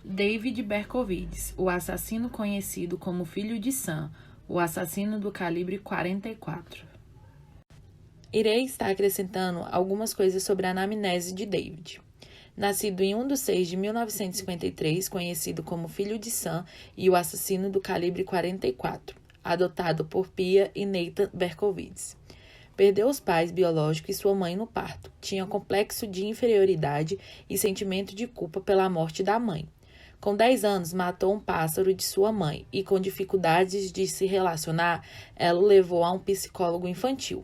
David Berkowitz, o assassino conhecido como Filho de Sam, o assassino do calibre 44. Irei estar acrescentando algumas coisas sobre a anamnese de David. Nascido em 1/6 de 1953, conhecido como Filho de Sam e o assassino do calibre 44, adotado por Pia e Nathan Berkowitz. Perdeu os pais biológicos e sua mãe no parto. Tinha complexo de inferioridade e sentimento de culpa pela morte da mãe. Com 10 anos, matou um pássaro de sua mãe e, com dificuldades de se relacionar, ela o levou a um psicólogo infantil.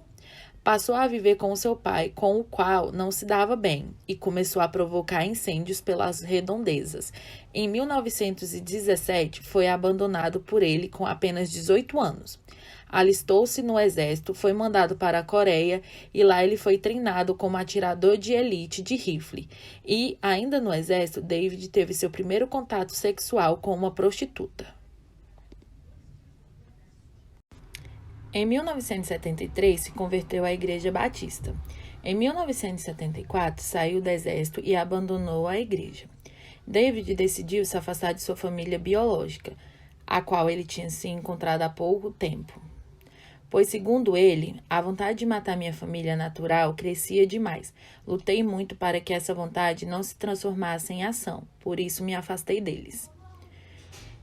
Passou a viver com seu pai, com o qual não se dava bem, e começou a provocar incêndios pelas redondezas. Em 1917, foi abandonado por ele com apenas 18 anos. Alistou-se no exército, foi mandado para a Coreia e lá ele foi treinado como atirador de elite de rifle. E, ainda no exército, David teve seu primeiro contato sexual com uma prostituta. Em 1973, se converteu à Igreja Batista. Em 1974, saiu do exército e abandonou a igreja. David decidiu se afastar de sua família biológica, a qual ele tinha se encontrado há pouco tempo. Pois, segundo ele, a vontade de matar minha família natural crescia demais. Lutei muito para que essa vontade não se transformasse em ação, por isso me afastei deles.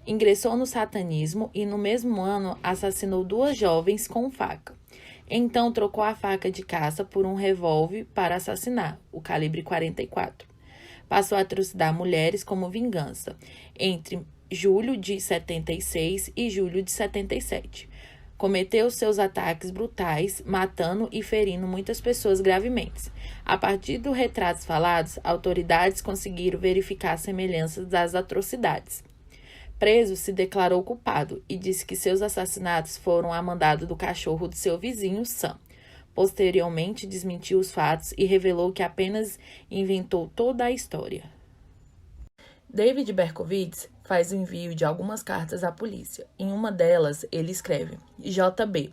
Ingressou no satanismo e, no mesmo ano, assassinou 2 jovens com faca. Então, trocou a faca de caça por um revólver para assassinar, o calibre 44. Passou a trucidar mulheres como vingança, entre julho de 76 e julho de 77. Cometeu seus ataques brutais, matando e ferindo muitas pessoas gravemente. A partir dos retratos falados, autoridades conseguiram verificar semelhanças das atrocidades. Preso, se declarou culpado e disse que seus assassinatos foram a mandado do cachorro de seu vizinho, Sam. Posteriormente, desmentiu os fatos e revelou que apenas inventou toda a história. David Berkowitz faz o envio de algumas cartas à polícia. Em uma delas, ele escreve: JB,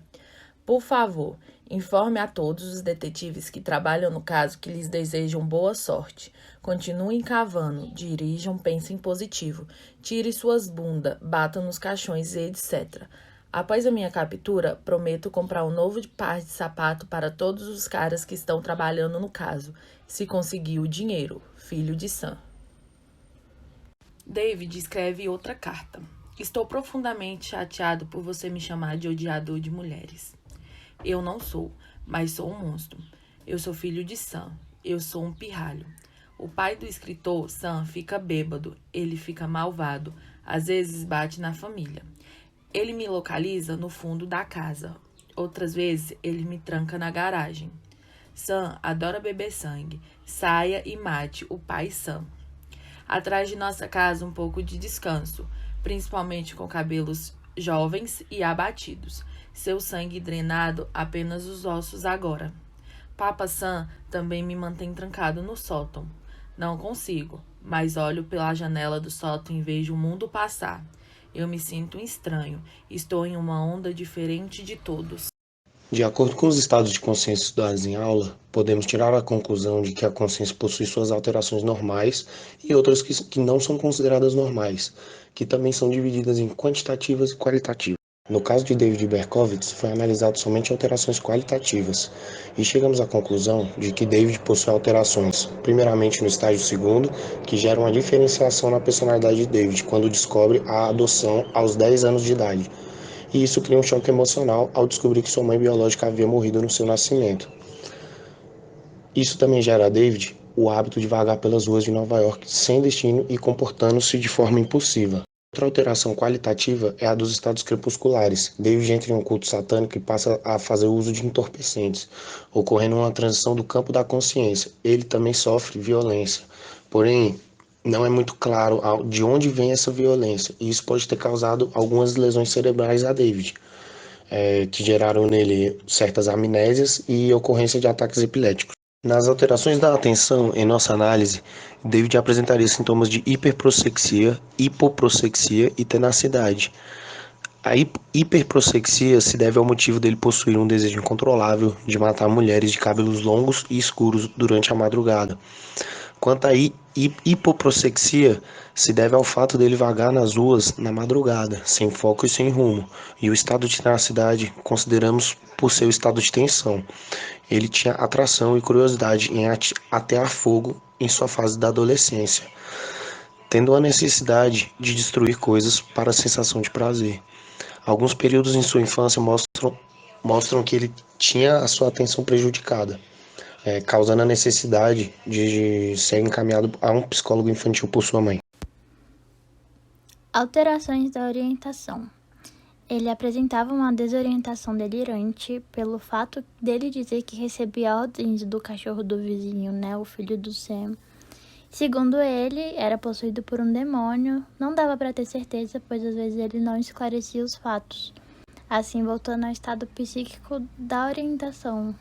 por favor, informe a todos os detetives que trabalham no caso que lhes desejam boa sorte. Continuem cavando, dirijam, pensem positivo, tire suas bundas, batam nos caixões e etc. Após a minha captura, prometo comprar um novo par de sapato para todos os caras que estão trabalhando no caso, se conseguir o dinheiro. Filho de Sam. David escreve outra carta. Estou profundamente chateado por você me chamar de odiador de mulheres. Eu não sou, mas sou um monstro. Eu sou filho de Sam. Eu sou um pirralho. O pai do escritor, Sam, fica bêbado. Ele fica malvado. Às vezes bate na família. Ele me localiza no fundo da casa. Outras vezes ele me tranca na garagem. Sam adora beber sangue. Saia e mate o pai Sam. Atrás de nossa casa um pouco de descanso, principalmente com cabelos jovens e abatidos. Seu sangue drenado, apenas os ossos agora. Papa Sam também me mantém trancado no sótão. Não consigo, mas olho pela janela do sótão e vejo o mundo passar. Eu me sinto estranho. Estou em uma onda diferente de todos. De acordo com os estados de consciência estudados em aula, podemos tirar a conclusão de que a consciência possui suas alterações normais e outras que não são consideradas normais, que também são divididas em quantitativas e qualitativas. No caso de David Berkowitz, foi analisado somente alterações qualitativas, e chegamos à conclusão de que David possui alterações, primeiramente no estágio segundo, que geram uma diferenciação na personalidade de David quando descobre a adoção aos 10 anos de idade. E isso cria um choque emocional ao descobrir que sua mãe biológica havia morrido no seu nascimento. Isso também gera a David o hábito de vagar pelas ruas de Nova York sem destino e comportando-se de forma impulsiva. Outra alteração qualitativa é a dos estados crepusculares. David entra em um culto satânico e passa a fazer uso de entorpecentes, ocorrendo uma transição do campo da consciência. Ele também sofre violência, porém não é muito claro de onde vem essa violência, e isso pode ter causado algumas lesões cerebrais a David, que geraram nele certas amnésias e ocorrência de ataques epiléticos. Nas alterações da atenção, em nossa análise, David apresentaria sintomas de hiperprossexia, hipoprossexia e tenacidade. A hiperprossexia se deve ao motivo dele possuir um desejo incontrolável de matar mulheres de cabelos longos e escuros durante a madrugada. Quanto à hipoproxia, se deve ao fato dele vagar nas ruas na madrugada, sem foco e sem rumo, e o estado de tenacidade consideramos por seu estado de tensão. Ele tinha atração e curiosidade em atear fogo em sua fase da adolescência, tendo a necessidade de destruir coisas para a sensação de prazer. Alguns períodos em sua infância mostram que ele tinha a sua atenção prejudicada, causando a necessidade de ser encaminhado a um psicólogo infantil por sua mãe. Alterações da orientação. Ele apresentava uma desorientação delirante pelo fato dele dizer que recebia ordens do cachorro do vizinho, o filho do Sam. Segundo ele, era possuído por um demônio. Não dava para ter certeza, pois às vezes ele não esclarecia os fatos. Assim, voltando ao estado psíquico da orientação,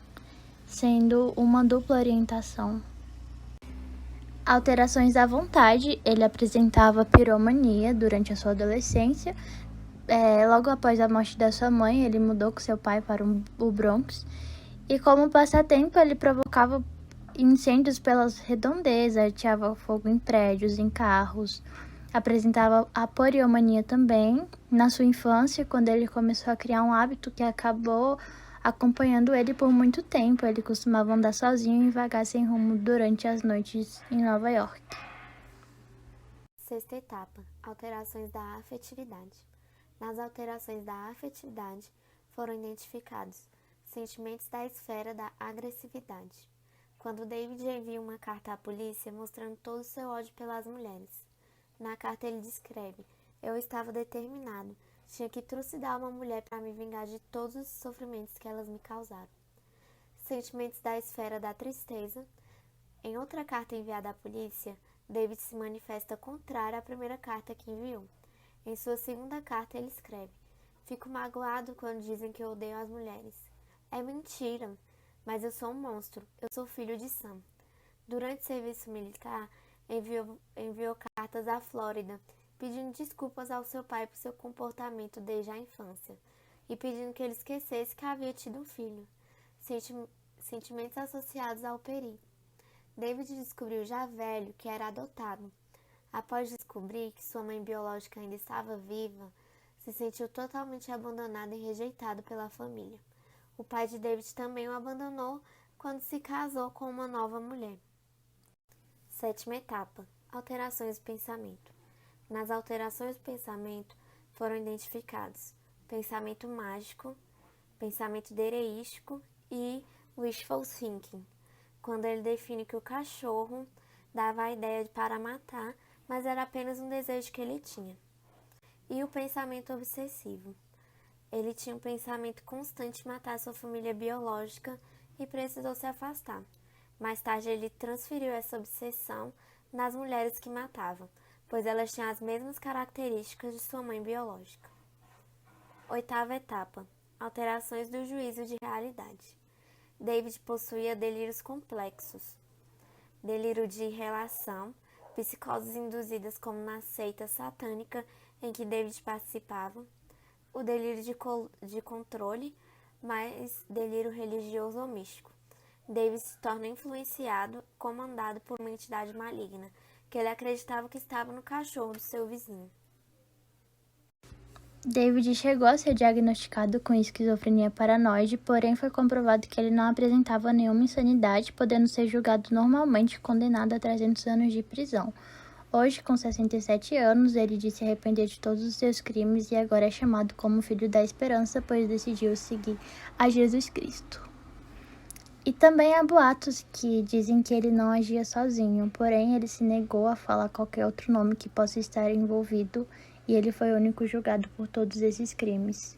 sendo uma dupla orientação. Alterações da vontade. Ele apresentava piromania durante a sua adolescência. Logo após a morte da sua mãe, ele mudou com seu pai para o Bronx. E como passatempo, ele provocava incêndios pelas redondezas, ateava fogo em prédios, em carros. Apresentava a poriomania também na sua infância, quando ele começou a criar um hábito que acabou acompanhando ele por muito tempo. Ele costumava andar sozinho e vagar sem rumo durante as noites em Nova York. Sexta etapa: alterações da afetividade. Nas alterações da afetividade foram identificados sentimentos da esfera da agressividade. Quando David envia uma carta à polícia mostrando todo o seu ódio pelas mulheres. Na carta ele descreve: eu estava determinado, tinha que trucidar uma mulher para me vingar de todos os sofrimentos que elas me causaram. Sentimentos da esfera da tristeza. Em outra carta enviada à polícia, David se manifesta contrário à primeira carta que enviou. Em sua segunda carta ele escreve: fico magoado quando dizem que eu odeio as mulheres. É mentira, mas eu sou um monstro, eu sou filho de Sam. Durante o serviço militar, enviou cartas à Flórida, pedindo desculpas ao seu pai por seu comportamento desde a infância, e pedindo que ele esquecesse que havia tido um filho. Sentimentos associados ao perigo. David descobriu já velho que era adotado. Após descobrir que sua mãe biológica ainda estava viva, se sentiu totalmente abandonado e rejeitado pela família. O pai de David também o abandonou quando se casou com uma nova mulher. Sétima etapa: alterações do pensamento. Nas alterações do pensamento foram identificados pensamento mágico, pensamento dereístico e wishful thinking, quando ele define que o cachorro dava a ideia para matar, mas era apenas um desejo que ele tinha. E o pensamento obsessivo. Ele tinha um pensamento constante de matar sua família biológica e precisou se afastar. Mais tarde, ele transferiu essa obsessão nas mulheres que matava, pois elas tinham as mesmas características de sua mãe biológica. Oitava etapa: alterações do juízo de realidade. David possuía delírios complexos, delírio de relação, psicoses induzidas como na seita satânica em que David participava, o delírio de controle, mais delírio religioso ou místico. David se torna influenciado, comandado por uma entidade maligna, que ele acreditava que estava no cachorro do seu vizinho. David chegou a ser diagnosticado com esquizofrenia paranoide, porém foi comprovado que ele não apresentava nenhuma insanidade, podendo ser julgado normalmente e condenado a 300 anos de prisão. Hoje, com 67 anos, ele disse se arrepender de todos os seus crimes e agora é chamado como filho da esperança, pois decidiu seguir a Jesus Cristo. E também há boatos que dizem que ele não agia sozinho, porém ele se negou a falar qualquer outro nome que possa estar envolvido e ele foi o único julgado por todos esses crimes.